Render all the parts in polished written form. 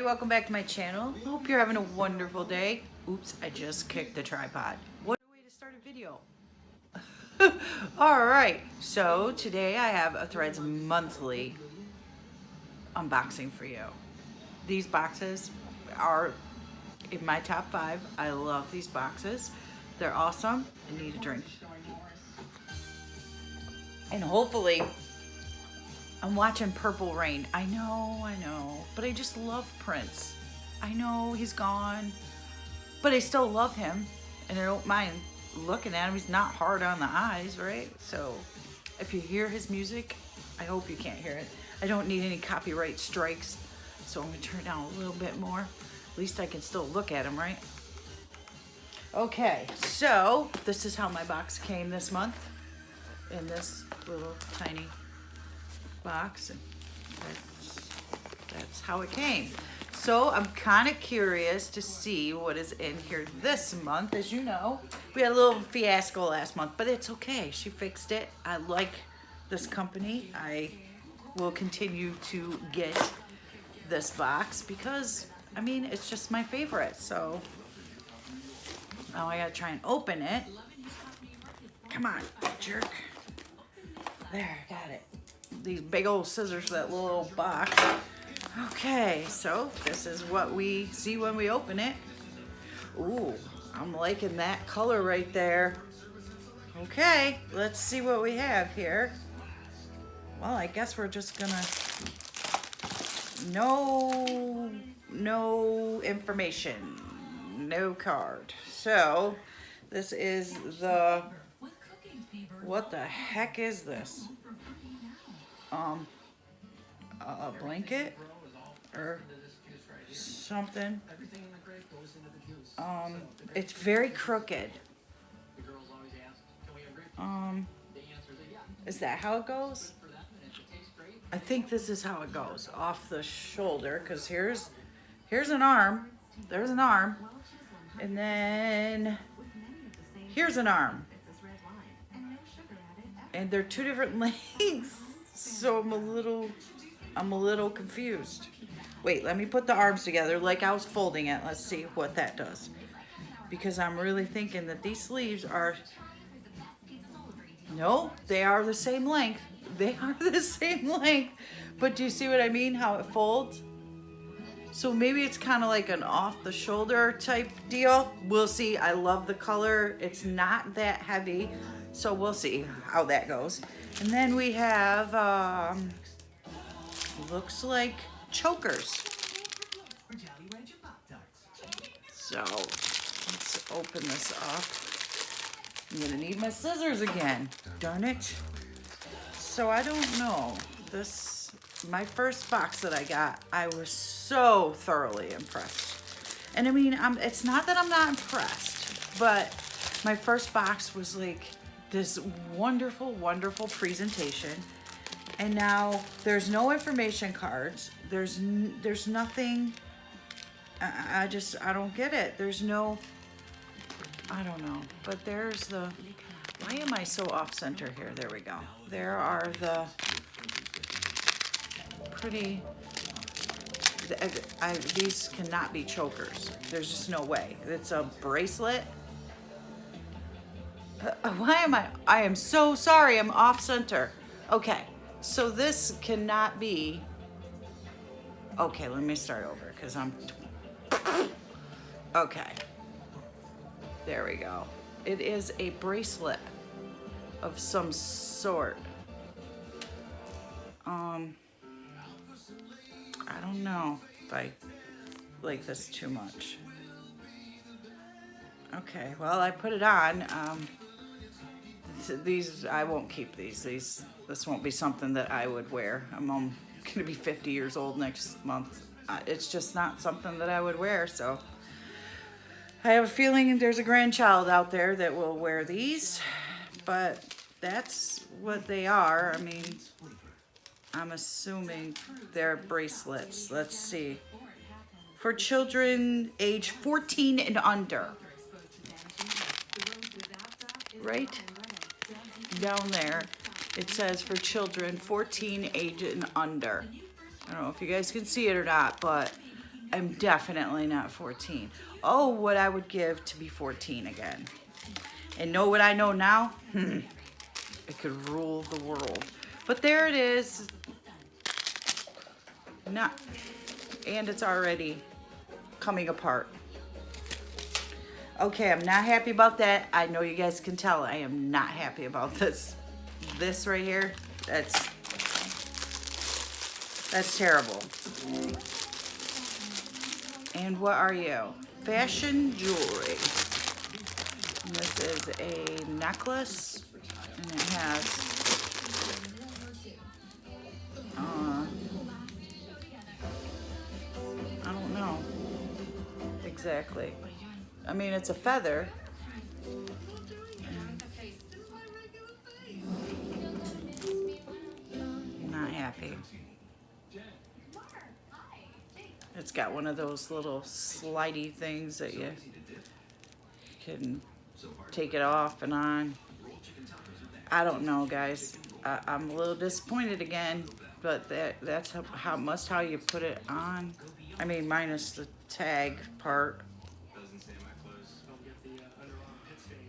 everybody, welcome back to my channel. I hope you're having a wonderful day. Oops, I just kicked the tripod. What a way to start a video. Alright, so today I have a Threads monthly unboxing for you. These boxes are in my top 5. I love these boxes. They're awesome. I need a drink. And hopefully, I'm watching Purple Rain. I know, but I just love Prince. I know he's gone, but I still love him, and I don't mind looking at him. He's not hard on the eyes, right? So if you hear his music, I hope you can't hear it. I don't need any copyright strikes, so I'm gonna turn it down a little bit more. At least I can still look at him, right? Okay, so this is how my box came this month, in this little tiny box, and that's how it came. So I'm kind of curious to see what is in here this month. As you know, we had a little fiasco last month, but it's okay. She fixed it. I like this company. I will continue to get this box because, I mean, it's just my favorite. So now I gotta try and open it. Come on, jerk. There, got it. These big old scissors for that little box. Okay, so this is what we see when we open it. Ooh, I'm liking that color right there. Okay, let's see what we have here. Well, I guess we're just gonna... No information, no card. So, this is the... What the heck is this? A blanket or something. It's very crooked. Is that how it goes? I think this is how it goes, off the shoulder, because here's an arm, there's an arm, and then here's an arm. And they're two different lengths, so I'm a little confused. Wait, let me put the arms together like I was folding it. Let's see what that does. Because I'm really thinking that these sleeves are, no, they are the same length. They are the same length. But do you see what I mean, how it folds? So maybe it's kind of like an off the shoulder type deal. We'll see. I love the color. It's not that heavy. So we'll see how that goes. And then we have, looks like chokers. So let's open this up. I'm gonna need my scissors again. Darn it. So I don't know. This, my first box that I got, I was so thoroughly impressed. And I mean, it's not that I'm not impressed, but my first box was like, this wonderful, wonderful presentation, and now there's no information cards. There's nothing. I don't get it. There's no. I don't know. But there's the. Why am I so off center here? There we go. There are the pretty. These cannot be chokers. There's just no way. It's a bracelet. Why am I am so sorry, I'm off center. Okay, so this cannot be, okay, let me start over, because okay, there we go. It is a bracelet of some sort. I don't know if I like this too much. Okay, well, I put it on. These, I won't keep these. This won't be something that I would wear. I'm going to be 50 years old next month. It's just not something that I would wear, so I have a feeling there's a grandchild out there that will wear these, but that's what they are. I mean, I'm assuming they're bracelets. Let's see. For children age 14 and under. Right down there, it says for children 14 age and under. I don't know if you guys can see it or not, but I'm definitely not 14. Oh, what I would give to be 14 again. And know what I know now? It could rule the world. But there it is. Not, and it's already coming apart. Okay, I'm not happy about that. I know you guys can tell I am not happy about this. This right here, that's terrible. And what are you? Fashion jewelry. And this is a necklace, and it has I don't know exactly. I mean, it's a feather. Not happy. It's got one of those little slidey things that you can take it off and on. I don't know, guys. I'm a little disappointed again, but that's how you put it on. I mean, minus the tag part.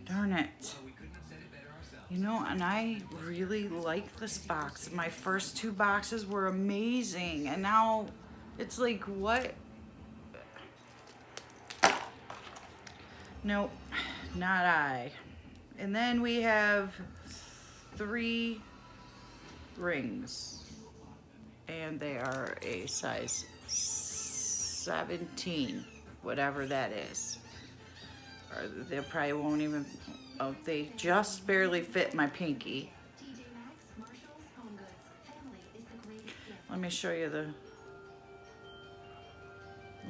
Darn it. You know, and I really like this box. My first 2 boxes were amazing, and now it's like, what? Nope, not I. And then we have 3 rings, and they are a size 17, whatever that is. Or they probably won't even, oh, they just barely fit my pinky. Let me show you the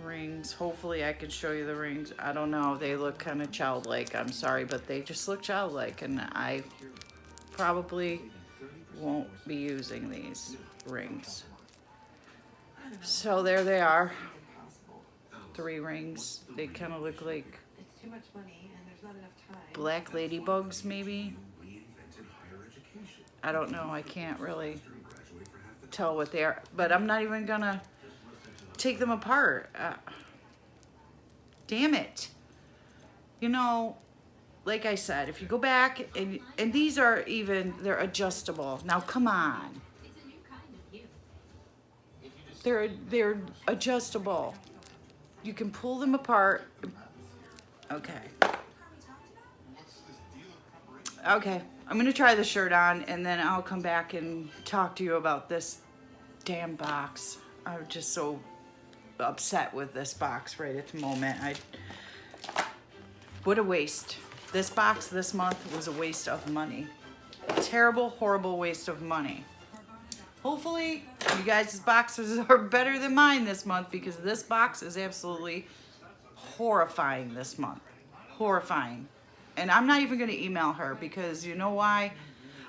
rings. Hopefully I can show you the rings. I don't know, they look kind of childlike. I'm sorry, but they just look childlike, and I probably won't be using these rings. So there they are. 3 rings. They kind of look like black ladybugs, maybe. I don't know. I can't really tell what they are, but I'm not even gonna take them apart. Damn it. You know, like I said, if you go back and these are even, they're adjustable. Now come on. They're adjustable. You can pull them apart. Okay. Okay, I'm gonna try the shirt on, and then I'll come back and talk to you about this damn box. I'm just so upset with this box right at the moment. What a waste. This box this month was a waste of money. A terrible, horrible waste of money. Hopefully, you guys' boxes are better than mine this month, because this box is absolutely horrifying this month. Horrifying. And I'm not even going to email her, because you know why?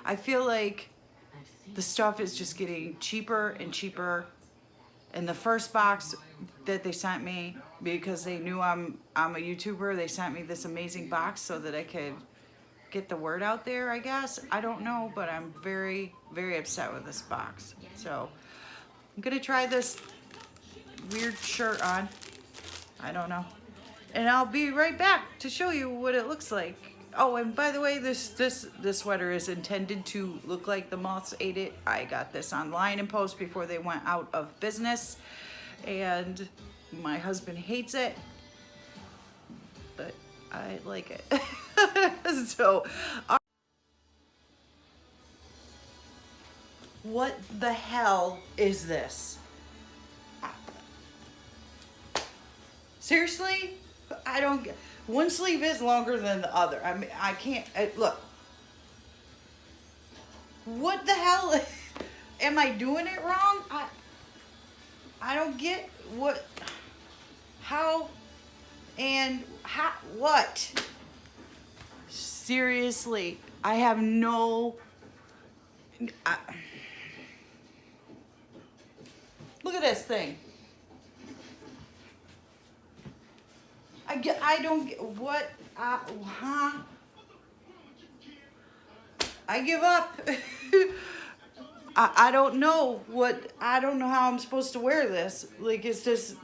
I feel like the stuff is just getting cheaper and cheaper. And the first box that they sent me, because they knew I'm a YouTuber, they sent me this amazing box so that I could get the word out there, I guess. I don't know, but I'm very, very upset with this box. So I'm going to try this weird shirt on. I don't know. And I'll be right back to show you what it looks like. Oh, and by the way, this sweater is intended to look like the moths ate it. I got this on Lion and Post before they went out of business. And my husband hates it, but I like it. So, what the hell is this? Seriously? I don't get, one sleeve is longer than the other. I mean, I can't, look. What the hell? Am I doing it wrong? I don't get what, how, and how, what? Seriously, I have no, look at this thing. I don't get what, huh? I give up. I don't know what, I don't know how I'm supposed to wear this. Like, it's just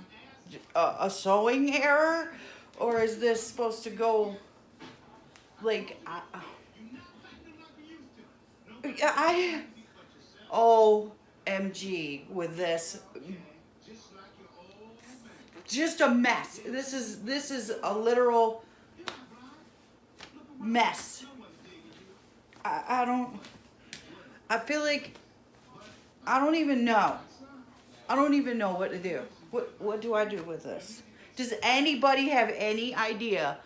a sewing error, or is this supposed to go like I OMG with this, just a mess. This is a literal mess. I feel like I don't even know. I don't even know what to do. What do I do with this? Does anybody have any idea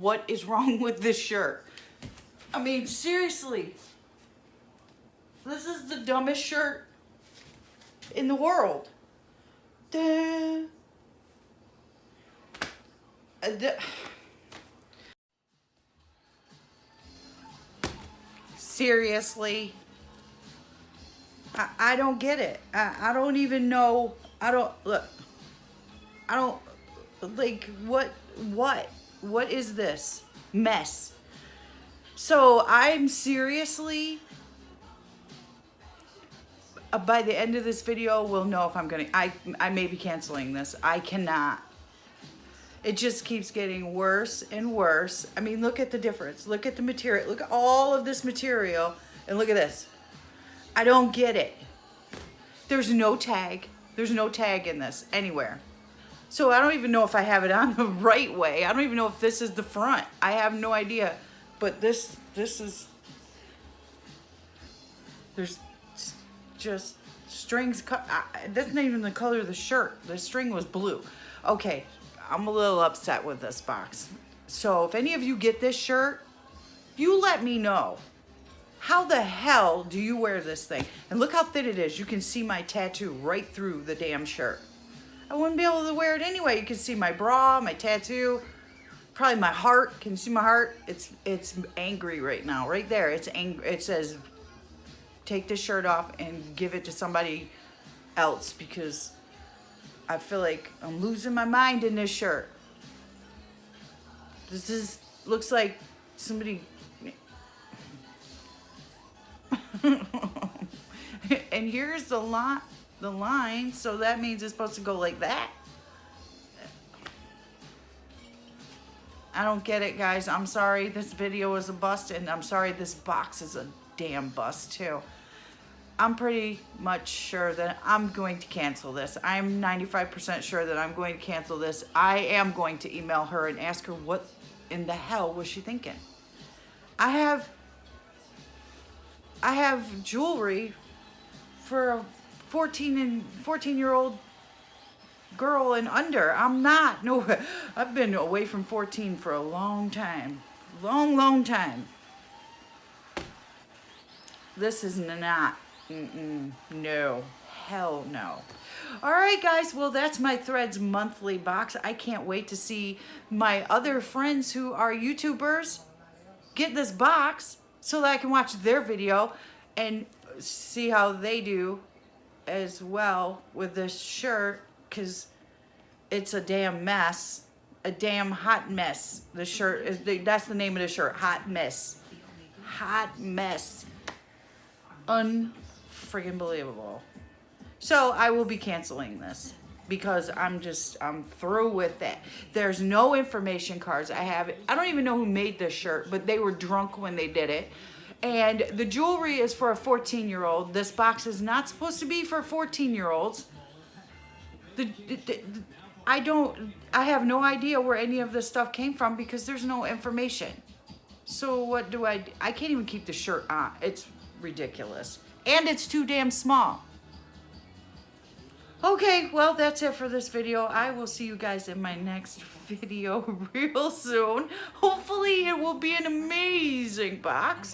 what is wrong with this shirt? I mean, seriously. This is the dumbest shirt in the world. Seriously. I don't get it. I don't even know. I don't like what is this mess? So I'm seriously, by the end of this video, we'll know if I'm gonna, I may be canceling this. I cannot. It just keeps getting worse and worse. I mean, look at the difference. Look at the material. Look at all of this material, and look at this. I don't get it. There's no tag. There's no tag in this anywhere. So I don't even know if I have it on the right way. I don't even know if this is the front. I have no idea. But this is, there's just strings cut. That's not even the color of the shirt. The string was blue. Okay, I'm a little upset with this box. So if any of you get this shirt, you let me know. How the hell do you wear this thing? And look how thin it is. You can see my tattoo right through the damn shirt. I wouldn't be able to wear it anyway. You can see my bra, my tattoo, probably my heart. Can you see my heart? It's angry right now. Right there. It's angry. It says, take this shirt off and give it to somebody else, because I feel like I'm losing my mind in this shirt. This looks like somebody. And here's the line, so that means it's supposed to go like that. I don't get it, guys. I'm sorry this video is a bust, and I'm sorry this box is a damn bust too. I'm pretty much sure that I'm going to cancel this. I'm 95% sure that I'm going to cancel this. I am going to email her and ask her what in the hell was she thinking. I have jewelry for a 14-year-old girl and under. I'm not. No, I've been away from 14 for a long time. Long time. This is not. No. Hell no. All right, guys. Well, that's my Threads monthly box. I can't wait to see my other friends who are YouTubers get this box so that I can watch their video and see how they do as well with this shirt, because it's a damn mess. A damn hot mess. The shirt is, that's the name of the shirt. Hot mess. Hot mess. Unfriggin' believable. So I will be canceling this because I'm through with it. There's no information cards. I don't even know who made this shirt, but they were drunk when they did it. And the jewelry is for a 14-year-old. This box is not supposed to be for 14-year-olds. I have no idea where any of this stuff came from because there's no information. So what do I can't even keep the shirt on. It's ridiculous. And it's too damn small. Okay, well, that's it for this video. I will see you guys in my next video real soon. Hopefully it will be an amazing box.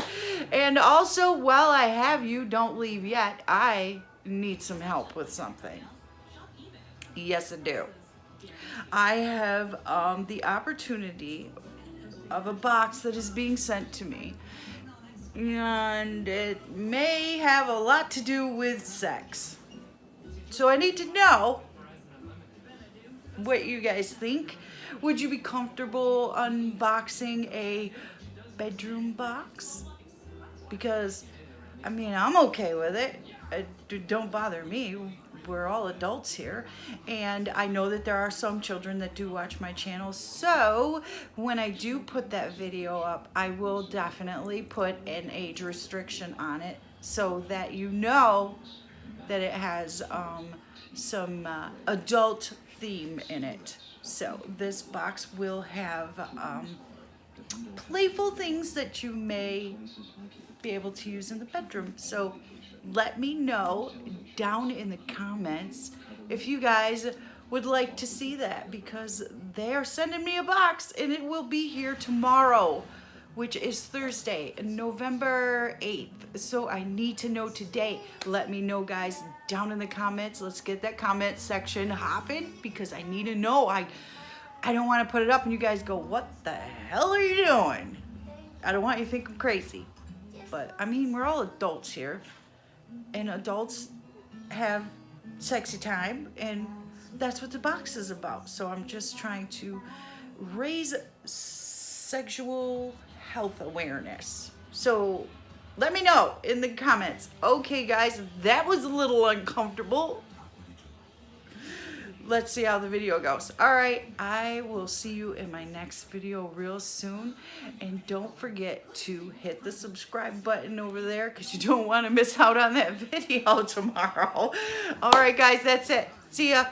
And also, while I have you, don't leave yet. I need some help with something. Yes, I do. I have the opportunity of a box that is being sent to me. And it may have a lot to do with sex. So I need to know what you guys think. Would you be comfortable unboxing a bedroom box? Because, I mean, I'm okay with it. don't bother me. We're all adults here, and I know that there are some children that do watch my channel, so when I do put that video up, I will definitely put an age restriction on it so that you know that it has some adult theme in it. So this box will have playful things that you may be able to use in the bedroom. So let me know down in the comments if you guys would like to see that, because they are sending me a box and it will be here tomorrow, which is Thursday, November 8th. So I need to know today. Let me know, guys, down in the comments. Let's get that comment section hopping, because I need to know. I don't want to put it up and you guys go, what the hell are you doing? I don't want you to think I'm crazy. But I mean, we're all adults here, and adults have sexy time, and that's what the box is about. So I'm just trying to raise sexual health awareness. So let me know in the comments. Okay, guys, that was a little uncomfortable. Let's see how the video goes. All right, I will see you in my next video real soon. And don't forget to hit the subscribe button over there, because you don't want to miss out on that video tomorrow. All right, guys, that's it. See ya.